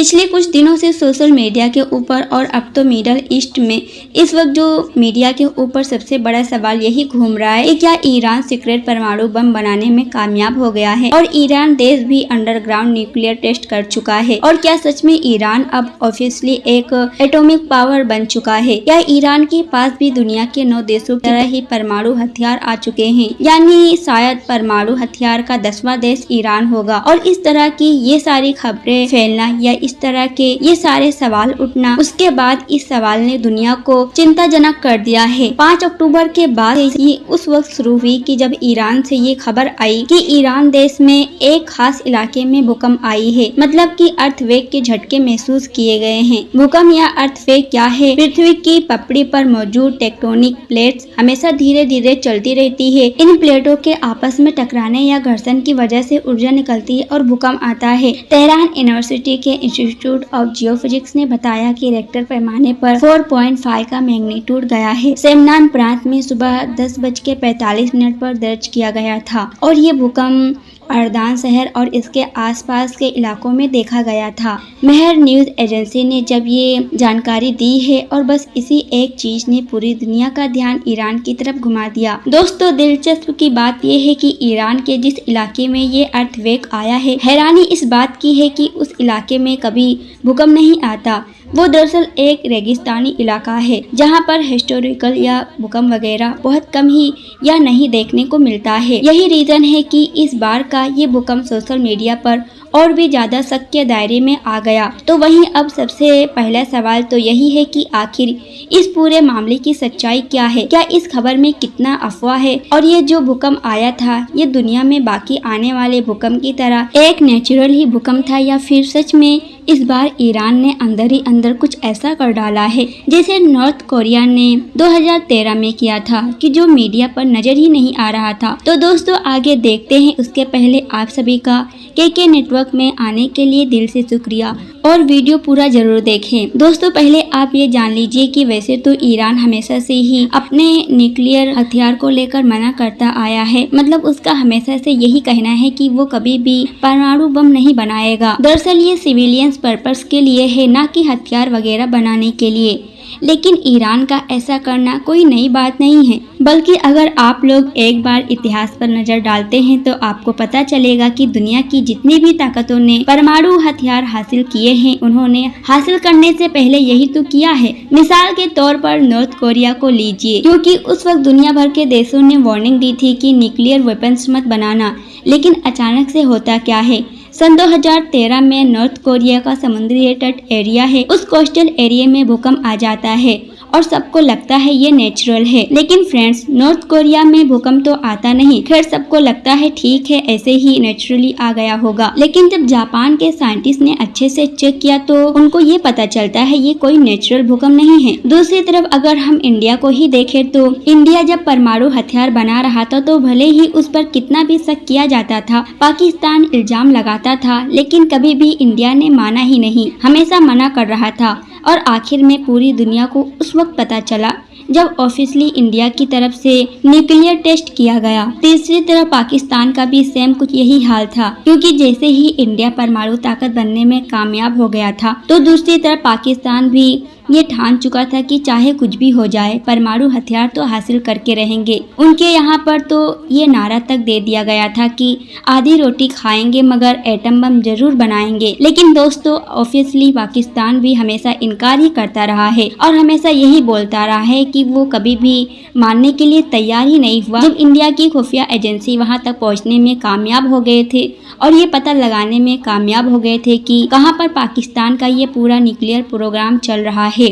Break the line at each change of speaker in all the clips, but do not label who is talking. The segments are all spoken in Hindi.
पिछले कुछ दिनों से सोशल मीडिया के ऊपर और अब तो मिडल ईस्ट में इस वक्त जो मीडिया के ऊपर सबसे बड़ा सवाल यही घूम रहा है कि क्या ईरान सीक्रेट परमाणु बम बनाने में कामयाब हो गया है और ईरान देश भी अंडरग्राउंड न्यूक्लियर टेस्ट कर चुका है। और क्या सच में ईरान अब ऑफिशियली एक एटॉमिक पावर बन चुका है या ईरान के पास भी दुनिया के 9 देशों की तरह ही परमाणु हथियार आ चुके हैं, यानी शायद परमाणु हथियार का 10वां देश ईरान होगा। और इस तरह की ये सारी खबरें फैलना या इस तरह के ये सारे सवाल उठना, उसके बाद इस सवाल ने दुनिया को चिंताजनक कर दिया है। 5 अक्टूबर के बाद ये उस वक्त शुरू हुई कि जब ईरान से ये खबर आई कि ईरान देश में एक खास इलाके में भूकंप आई है, मतलब कि अर्थक्वेक के झटके महसूस किए गए हैं। भूकंप या अर्थक्वेक क्या है? पृथ्वी की पपड़ी पर मौजूद टेक्टोनिक प्लेट्स हमेशा धीरे धीरे चलती रहती है। इन प्लेटों के आपस में टकराने या घर्षण की वजह से ऊर्जा निकलती है और भूकंप आता है। तेहरान यूनिवर्सिटी के इंस्टीट्यूट ऑफ जियोफिजिक्स ने बताया कि रिक्टर पैमाने पर 4.5 का मैग्नीट्यूड गया है। सेमनान प्रांत में सुबह 10:45 पर दर्ज किया गया था और ये भूकंप अर्दान शहर और इसके आसपास के इलाकों में देखा गया था। मेहर न्यूज एजेंसी ने जब ये जानकारी दी है और बस इसी एक चीज ने पूरी दुनिया का ध्यान ईरान की तरफ घुमा दिया। दोस्तों, दिलचस्प की बात यह है कि ईरान के जिस इलाके में ये अर्थक्वेक आया है, हैरानी इस बात की है कि उस इलाके में कभी भूकंप नहीं आता। वो दरअसल एक रेगिस्तानी इलाका है जहाँ पर हिस्टोरिकल या भूकंप वगैरह बहुत कम ही या नहीं देखने को मिलता है। यही रीजन है कि इस बार का ये भूकंप सोशल मीडिया पर और भी ज्यादा शक के दायरे में आ गया। तो वहीं अब सबसे पहला सवाल तो यही है कि आखिर इस पूरे मामले की सच्चाई क्या है? क्या इस खबर में कितना अफवाह है और ये जो भूकंप आया था ये दुनिया में बाकी आने वाले भूकंप की तरह एक नेचुरल ही भूकंप था या फिर सच में इस बार ईरान ने अंदर ही अंदर कुछ ऐसा कर डाला है जैसे नॉर्थ कोरिया ने 2013 में किया था कि जो मीडिया पर नजर ही नहीं आ रहा था। तो दोस्तों, आगे देखते हैं। उसके पहले आप सभी का के नेटवर्क में आने के लिए दिल से शुक्रिया और वीडियो पूरा जरूर देखें। दोस्तों, पहले आप ये जान लीजिए कि वैसे तो ईरान हमेशा से ही अपने न्यूक्लियर हथियार को लेकर मना करता आया है, मतलब उसका हमेशा से यही कहना है कि वो कभी भी परमाणु बम नहीं बनाएगा। दरअसल ये सिविलियंस पर्पस के लिए है, ना कि हथियार वगैरह बनाने के लिए। लेकिन ईरान का ऐसा करना कोई नई बात नहीं है, बल्कि अगर आप लोग एक बार इतिहास पर नजर डालते हैं तो आपको पता चलेगा कि दुनिया की जितनी भी ताकतों ने परमाणु हथियार हासिल किए हैं, उन्होंने हासिल करने से पहले यही तो किया है। मिसाल के तौर पर नॉर्थ कोरिया को लीजिए, क्योंकि उस वक्त दुनिया भर के देशों ने वार्निंग दी थी कि न्यूक्लियर वेपन्स मत बनाना। लेकिन अचानक से होता क्या है, सन 2013 में नॉर्थ कोरिया का समुद्री तट एरिया है, उस कोस्टल एरिया में भूकंप आ जाता है और सबको लगता है ये नेचुरल है। लेकिन फ्रेंड्स, नॉर्थ कोरिया में भूकंप तो आता नहीं। खैर, सबको लगता है ठीक है, ऐसे ही नेचुरली आ गया होगा। लेकिन जब जापान के साइंटिस्ट ने अच्छे से चेक किया तो उनको ये पता चलता है ये कोई नेचुरल भूकंप नहीं है। दूसरी तरफ अगर हम इंडिया को ही देखें तो इंडिया जब परमाणु हथियार बना रहा था तो भले ही उस पर कितना भी शक किया जाता था, पाकिस्तान इल्जाम लगाता था, लेकिन कभी भी इंडिया ने माना ही नहीं, हमेशा मना कर रहा था। और आखिर में पूरी दुनिया को उस वक्त पता चला जब ऑफिशियली इंडिया की तरफ से न्यूक्लियर टेस्ट किया गया। तीसरी तरफ पाकिस्तान का भी सेम कुछ यही हाल था, क्योंकि जैसे ही इंडिया परमाणु ताकत बनने में कामयाब हो गया था तो दूसरी तरफ पाकिस्तान भी ये ठान चुका था कि चाहे कुछ भी हो जाए परमाणु हथियार तो हासिल करके रहेंगे। उनके यहाँ पर तो ये नारा तक दे दिया गया था कि आधी रोटी खाएंगे मगर एटम बम जरूर बनाएंगे। लेकिन दोस्तों, ऑब्वियसली पाकिस्तान भी हमेशा इनकार ही करता रहा है और हमेशा यही बोलता रहा है कि वो कभी भी मानने के लिए तैयार ही नहीं हुआ। जब इंडिया की खुफिया एजेंसी वहाँ तक पहुँचने में कामयाब हो गए थे और ये पता लगाने में कामयाब हो गए थे कि कहाँ पर पाकिस्तान का ये पूरा न्यूक्लियर प्रोग्राम चल रहा है,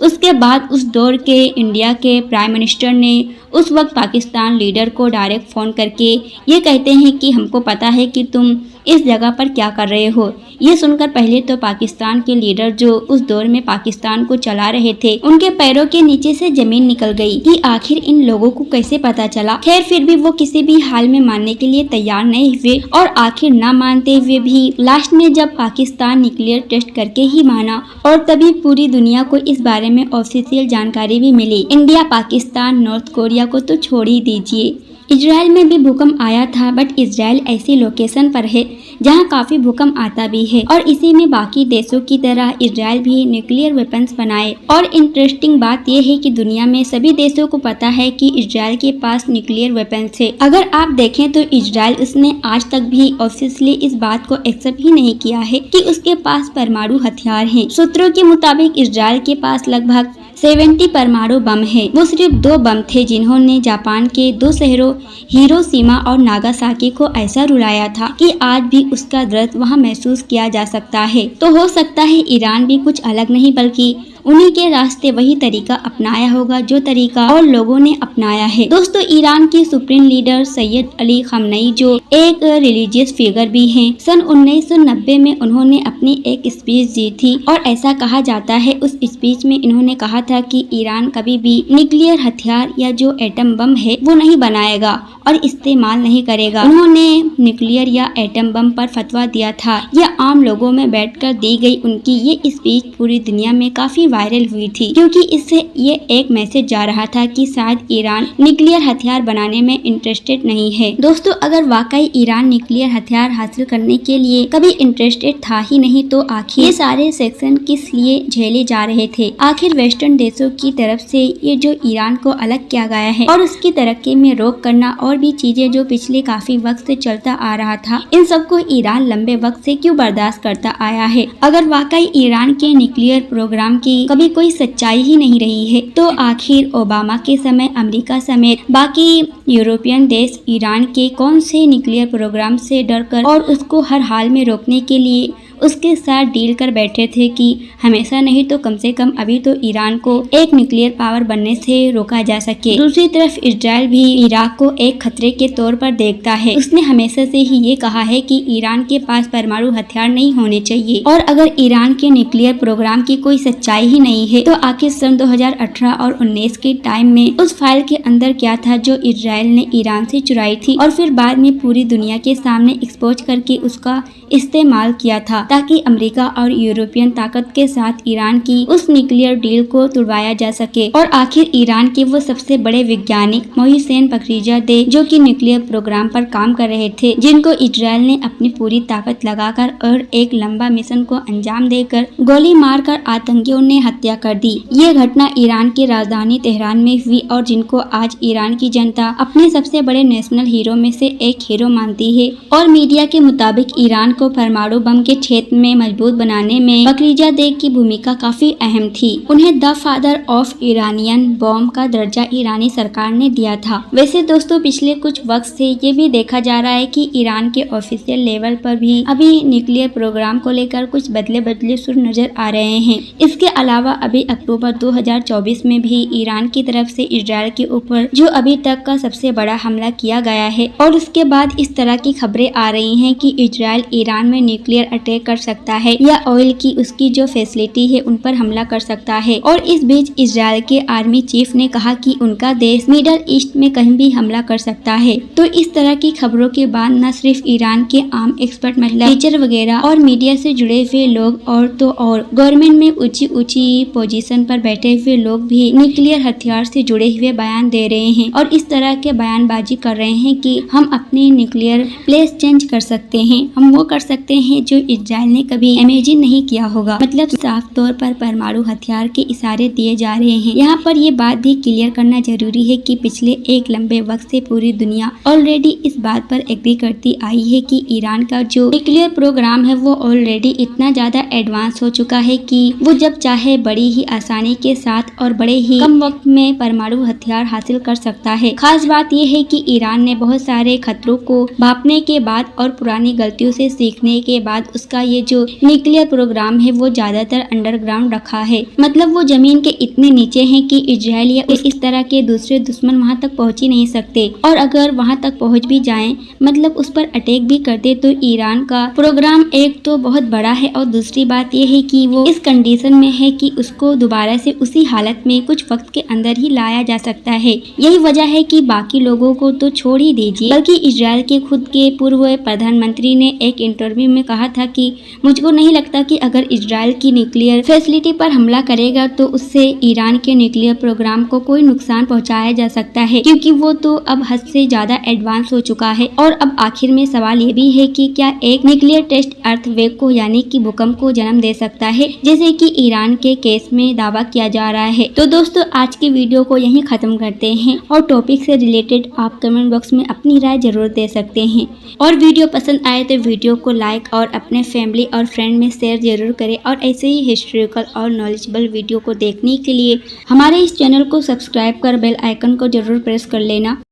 उसके बाद उस दौर के इंडिया के प्राइम मिनिस्टर ने उस वक्त पाकिस्तान लीडर को डायरेक्ट फ़ोन करके ये कहते हैं कि हमको पता है कि तुम इस जगह पर क्या कर रहे हो। ये सुनकर पहले तो पाकिस्तान के लीडर जो उस दौर में पाकिस्तान को चला रहे थे, उनके पैरों के नीचे से जमीन निकल गई कि आखिर इन लोगों को कैसे पता चला। खैर, फिर भी वो किसी भी हाल में मानने के लिए तैयार नहीं हुए और आखिर ना मानते हुए भी लास्ट में जब पाकिस्तान न्यूक्लियर टेस्ट करके ही माना और तभी पूरी दुनिया को इस बारे में ऑफिशियल जानकारी भी मिली। इंडिया, पाकिस्तान, नॉर्थ कोरिया को तो छोड़ ही दीजिए, इजराइल में भी भूकंप आया था, बट इजराइल ऐसी लोकेशन पर है जहां काफी भूकंप आता भी है और इसी में बाकी देशों की तरह इजराइल भी न्यूक्लियर वेपन्स बनाए। और इंटरेस्टिंग बात यह है कि दुनिया में सभी देशों को पता है कि इजराइल के पास न्यूक्लियर वेपन्स है। अगर आप देखें तो इजराइल उसने आज तक भी ऑफिशियली इस बात को एक्सेप्ट ही नहीं किया है कि उसके पास परमाणु हथियार हैं। सूत्रों के मुताबिक इजराइल के पास लगभग 70 परमाणु बम है। वो सिर्फ 2 बम थे जिन्होंने जापान के 2 शहरों हिरोशिमा और नागासाकी को ऐसा रुलाया था कि आज भी उसका दर्द वहां महसूस किया जा सकता है। तो हो सकता है ईरान भी कुछ अलग नहीं बल्कि उन्हीं के रास्ते वही तरीका अपनाया होगा जो तरीका और लोगों ने अपनाया है। दोस्तों, ईरान के सुप्रीम लीडर सैयद अली खamenei जो एक रिलीजियस फिगर भी हैं, सन 1990 में उन्होंने अपनी एक स्पीच दी थी और ऐसा कहा जाता है उस स्पीच में इन्होंने कहा था कि ईरान कभी भी न्यूक्लियर हथियार या जो एटम बम है वो नहीं बनाएगा और इस्तेमाल नहीं करेगा। उन्होंने न्यूक्लियर या एटम बम पर फतवा दिया था। यह आम लोगों में बैठकर दी गई उनकी ये स्पीच पूरी दुनिया में काफी वायरल हुई थी क्योंकि इससे ये एक मैसेज जा रहा था कि शायद ईरान न्यूक्लियर हथियार बनाने में इंटरेस्टेड नहीं है। दोस्तों, अगर वाकई ईरान न्यूक्लियर हथियार हासिल करने के लिए कभी इंटरेस्टेड था ही नहीं तो आखिर ये सारे सेक्शन किस लिए झेले जा रहे थे? आखिर वेस्टर्न देशों की तरफ से ये जो ईरान को अलग किया गया है और उसकी तरक्की में रोक करना और भी चीजें जो पिछले काफी वक्त से चलता आ रहा था, इन सबको ईरान लंबे वक्त से क्यों बर्दाश्त करता आया है? अगर वाकई ईरान के न्यूक्लियर प्रोग्राम की कभी कोई सच्चाई ही नहीं रही है तो आखिर ओबामा के समय अमेरिका समेत बाकी यूरोपियन देश ईरान के कौन से न्यूक्लियर प्रोग्राम से डरकर और उसको हर हाल में रोकने के लिए उसके साथ डील कर बैठे थे कि हमेशा नहीं तो कम से कम अभी तो ईरान को एक न्यूक्लियर पावर बनने से रोका जा सके। दूसरी तरफ इजराइल भी इराक को एक खतरे के तौर पर देखता है। उसने हमेशा से ही ये कहा है कि ईरान के पास परमाणु हथियार नहीं होने चाहिए और अगर ईरान के न्यूक्लियर प्रोग्राम की कोई सच्चाई ही नहीं है तो आखिर सन 2018 और 19 के टाइम में उस फाइल के अंदर क्या था जो इजराइल ने ईरान से चुराई थी और फिर बाद में पूरी दुनिया के सामने एक्सपोज करके उसका इस्तेमाल किया था ताकि अमेरिका और यूरोपियन ताकत के साथ ईरान की उस न्यूक्लियर डील को तुड़वाया जा सके। और आखिर ईरान के वो सबसे बड़े वैज्ञानिक मोहसिन फखरीजादे जो कि न्यूक्लियर प्रोग्राम पर काम कर रहे थे, जिनको इजराइल ने अपनी पूरी ताकत लगाकर और एक लंबा मिशन को अंजाम देकर गोली मारकर आतंकियों ने हत्या कर दी। ये घटना ईरान की राजधानी तेहरान में हुई और जिनको आज ईरान की जनता अपने सबसे बड़े नेशनल हीरो में से एक हीरो मानती है। और मीडिया के मुताबिक ईरान को परमाणु बम के क्षेत्र में मजबूत बनाने में फखरीजादे की भूमिका काफी अहम थी। उन्हें the father of Iranian bomb का दर्जा ईरानी सरकार ने दिया था। वैसे दोस्तों, पिछले कुछ वक्त से ये भी देखा जा रहा है कि ईरान के ऑफिशियल लेवल पर भी अभी न्यूक्लियर प्रोग्राम को लेकर कुछ बदले सुर नजर आ रहे हैं। इसके अलावा अभी अक्टूबर 2024 में भी ईरान की तरफ से इजराइल के ऊपर जो अभी तक का सबसे बड़ा हमला किया गया है और उसके बाद इस तरह की खबरें आ रही हैं कि इजराइल ईरान में न्यूक्लियर अटैक कर सकता है या ऑयल की उसकी जो फैसिलिटी है उन पर हमला कर सकता है। और इस बीच इजराइल के आर्मी चीफ ने कहा कि उनका देश मिडल ईस्ट में कहीं भी हमला कर सकता है। तो इस तरह की खबरों के बाद न सिर्फ ईरान के आम एक्सपर्ट मतलब टीचर वगैरह और मीडिया से जुड़े हुए लोग और तो और गवर्नमेंट में ऊंची पोजीशन पर बैठे हुए लोग भी न्यूक्लियर हथियार से जुड़े हुए बयान दे रहे हैं और इस तरह के बयानबाजी कर रहे हैं कि हम अपने न्यूक्लियर प्लेस चेंज कर सकते हैं, हम वो कर सकते हैं जो इजराइल ने कभी इमेजिन नहीं किया होगा। मतलब साफ तौर पर परमाणु हथियार के इशारे दिए जा रहे हैं। यहाँ पर ये बात भी क्लियर करना जरूरी है कि पिछले एक लंबे वक्त से पूरी दुनिया ऑलरेडी इस बात पर एग्री करती आई है कि ईरान का जो न्यूक्लियर प्रोग्राम है वो ऑलरेडी इतना ज्यादा एडवांस हो चुका है कि वो जब चाहे बड़ी ही आसानी के साथ और बड़े ही कम वक्त में परमाणु हथियार हासिल कर सकता है। खास बात यह है कि ईरान ने बहुत सारे खतरों को भांपने के बाद और पुरानी गलतियों से सीखने के बाद उसका ये जो न्यूक्लियर प्रोग्राम है वो ज्यादातर अंडरग्राउंड रखा है। मतलब वो जमीन के इतने नीचे है कि इजराइल या इस तरह के दूसरे दुश्मन वहां तक पहुंच ही नहीं सकते और अगर वहां तक पहुंच भी जाएं, मतलब उस पर अटैक भी कर दे, तो ईरान का प्रोग्राम एक तो बहुत बड़ा है और दूसरी बात यह है कि वो इस कंडीशन में है कि उसको दोबारा से उसी हालत में कुछ वक्त के अंदर ही लाया जा सकता है। यही वजह है कि बाकी लोगों को तो छोड़ ही दीजिए, बल्कि इजराइल के खुद के पूर्व प्रधानमंत्री ने एक इंटरव्यू में कहा था कि मुझको नहीं लगता कि अगर इजराइल की न्यूक्लियर फैसिलिटी पर हमला करेगा तो उससे ईरान के न्यूक्लियर प्रोग्राम को कोई नुकसान पहुंचाया जा सकता है, क्योंकि वो तो अब हद से ज्यादा एडवांस हो चुका है। और अब आखिर में सवाल ये भी है कि क्या एक न्यूक्लियर टेस्ट अर्थक्वेक को यानी कि भूकंप को जन्म दे सकता है, जैसे कि ईरान के केस में दावा किया जा रहा है। तो दोस्तों, आज की वीडियो को यहीं खत्म करते हैं और टॉपिक से रिलेटेड आप कमेंट बॉक्स में अपनी राय जरूर दे सकते हैं। और वीडियो पसंद आए तो वीडियो को लाइक और अपने फैमिली और फ्रेंड में शेयर जरूर करें। और ऐसे ही हिस्टोरिकल और नॉलेजेबल वीडियो को देखने के लिए हमारे इस चैनल को सब्सक्राइब कर बेल आइकन को जरूर प्रेस कर लेना।